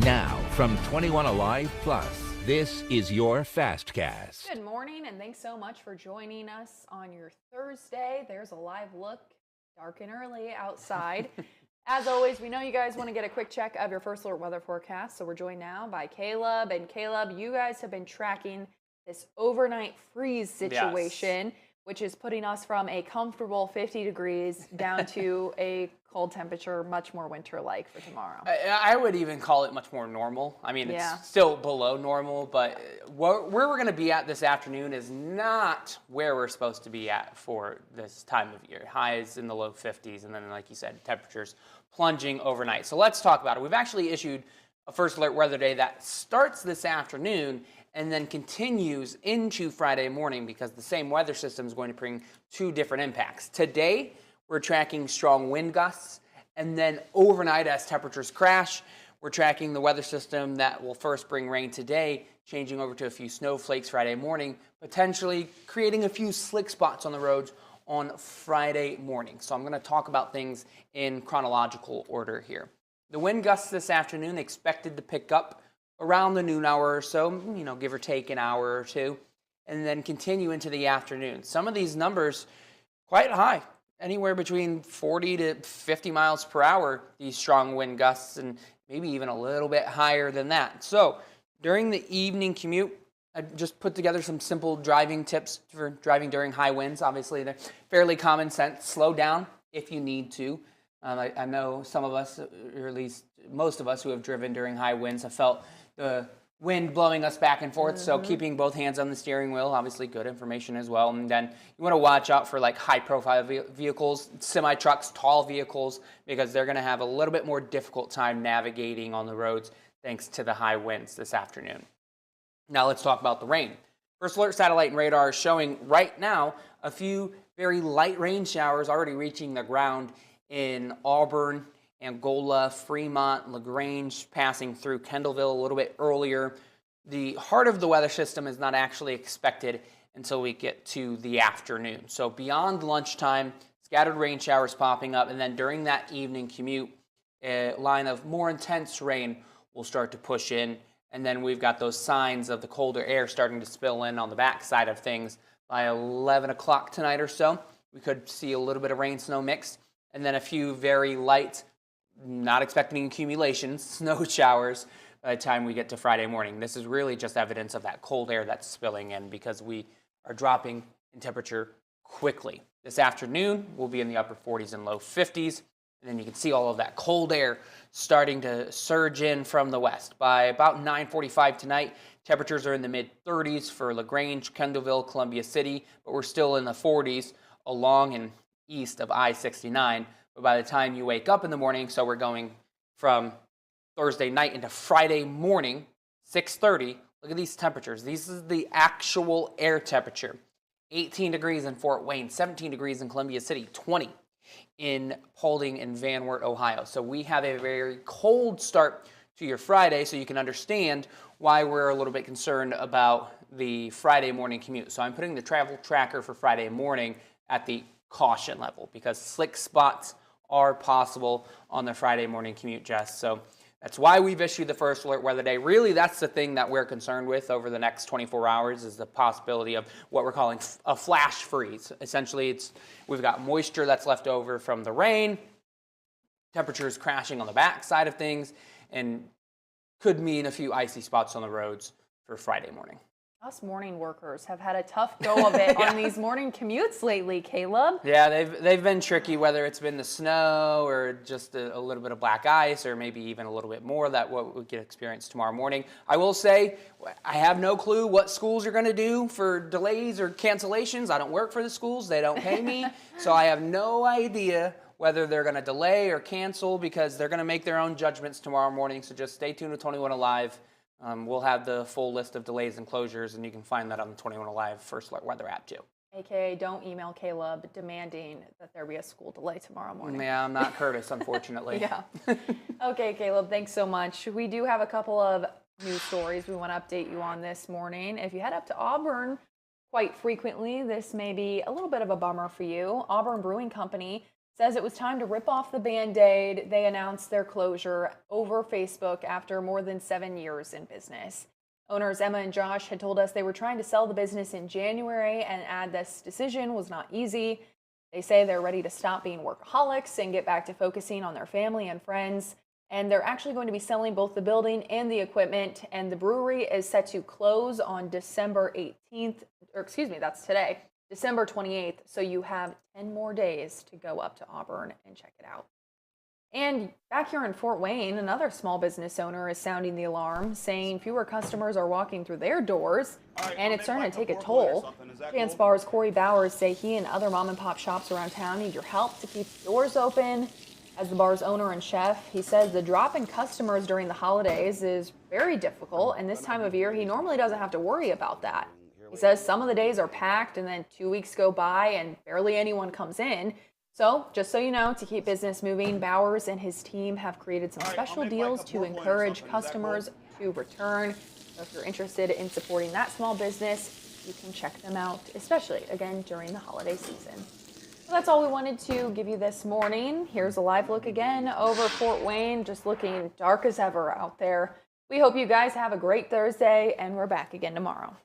Now, from 21Alive Plus, this is your Fastcast. Good morning, and thanks so much for joining us on your Thursday. There's a live look, dark and early outside. As always, we know you guys want to get a quick check of your first alert weather forecast, so we're joined now by Caleb. And Caleb, you guys have been tracking this overnight freeze situation, which is putting us from a comfortable 50 degrees down to a cold temperature, much more winter-like for tomorrow. I would even call it much more normal. I mean, it's still below normal, but where we're going to be at this afternoon is not where we're supposed to be at for this time of year. Highs in the low 50s, and then, like you said, temperatures plunging overnight. So let's talk about it. We've actually issued a first alert weather day that starts this afternoon and then continues into Friday morning because the same weather system is going to bring two different impacts. Today, we're tracking strong wind gusts, and then overnight as temperatures crash, we're tracking the weather system that will first bring rain today, changing over to a few snowflakes Friday morning, potentially creating a few slick spots on the roads on Friday morning. So I'm going to talk about things in chronological order here. The wind gusts this afternoon expected to pick up around the noon hour or so, give or take an hour or two, and then continue into the afternoon. Some of these numbers quite high. Anywhere between 40 to 50 miles per hour, these strong wind gusts, and maybe even a little bit higher than that. So during the evening commute, I just put together some simple driving tips for driving during high winds. Obviously, they're fairly common sense. Slow down if you need to. I know some of us, or at least most of us who have driven during high winds, have felt the wind blowing us back and forth, so keeping both hands on the steering wheel, obviously good information as well. And then you want to watch out for like high-profile vehicles, semi-trucks, tall vehicles, because they're going to have a little bit more difficult time navigating on the roads thanks to the high winds this afternoon. Now let's talk about the rain. First alert satellite and radar is showing right now a few very light rain showers already reaching the ground in Auburn, Angola, Fremont, LaGrange, passing through Kendallville a little bit earlier. The heart of the weather system is not actually expected until we get to the afternoon. So beyond lunchtime, scattered rain showers popping up, and then during that evening commute, a line of more intense rain will start to push in, and then we've got those signs of the colder air starting to spill in on the backside of things. By 11 o'clock tonight or so, we could see a little bit of rain-snow mix, and then a few very light, not expecting accumulations, snow showers by the time we get to Friday morning. This is really just evidence of that cold air that's spilling in because we are dropping in temperature quickly. This afternoon, we'll be in the upper 40s and low 50s, and then you can see all of that cold air starting to surge in from the west. By about 9:45 tonight, temperatures are in the mid-30s for LaGrange, Kendallville, Columbia City, but we're still in the 40s along and east of I-69. But by the time you wake up in the morning, so we're going from Thursday night into Friday morning, 6:30, look at these temperatures. This is the actual air temperature. 18 degrees in Fort Wayne, 17 degrees in Columbia City, 20 in Paulding and Van Wert, Ohio. So we have a very cold start to your Friday, so you can understand why we're a little bit concerned about the Friday morning commute. So I'm putting the travel tracker for Friday morning at the caution level because slick spots are possible on the Friday morning commute, Jess. So that's why we've issued the first alert weather day. Really, that's the thing that we're concerned with over the next 24 hours is the possibility of what we're calling a flash freeze. Essentially, we've got moisture that's left over from the rain, temperatures crashing on the back side of things, and could mean a few icy spots on the roads for Friday morning. Us morning workers have had a tough go of it on these morning commutes lately, Caleb. Yeah, they've been tricky, whether it's been the snow or just a little bit of black ice or maybe even a little bit more that what we could experience tomorrow morning. I will say I have no clue what schools are going to do for delays or cancellations. I don't work for the schools. They don't pay me. So I have no idea whether they're going to delay or cancel because they're going to make their own judgments tomorrow morning. So just stay tuned with 21Alive. We'll have the full list of delays and closures, and you can find that on the 21Alive First Alert Weather app, too. AKA, don't email Caleb demanding that there be a school delay tomorrow morning. Yeah, I'm not Curtis, unfortunately. Yeah. Okay, Caleb, thanks so much. We do have a couple of news stories we want to update you on this morning. If you head up to Auburn quite frequently, this may be a little bit of a bummer for you. Auburn Brewing Company says it was time to rip off the Band-Aid. They announced their closure over Facebook after more than 7 years in business. Owners Emma and Josh had told us they were trying to sell the business in January and add this decision was not easy. They say they're ready to stop being workaholics and get back to focusing on their family and friends. And they're actually going to be selling both the building and the equipment. And the brewery is set to close on December 18th, or excuse me, that's today, December 28th. So you have 10 more days to go up to Auburn and check it out. And back here in Fort Wayne, another small business owner is sounding the alarm, saying fewer customers are walking through their doors, and it's starting to take a toll. Chance Bar's Corey Bowers say he and other mom and pop shops around town need your help to keep doors open. As the bar's owner and chef, he says the drop in customers during the holidays is very difficult, and this time of year he normally doesn't have to worry about that. He says some of the days are packed and then 2 weeks go by and barely anyone comes in. So, just so you know, to keep business moving, Bowers and his team have created some special deals to encourage customers to return. So if you're interested in supporting that small business, you can check them out, especially, again, during the holiday season. So that's all we wanted to give you this morning. Here's a live look again over Fort Wayne, just looking dark as ever out there. We hope you guys have a great Thursday, and we're back again tomorrow.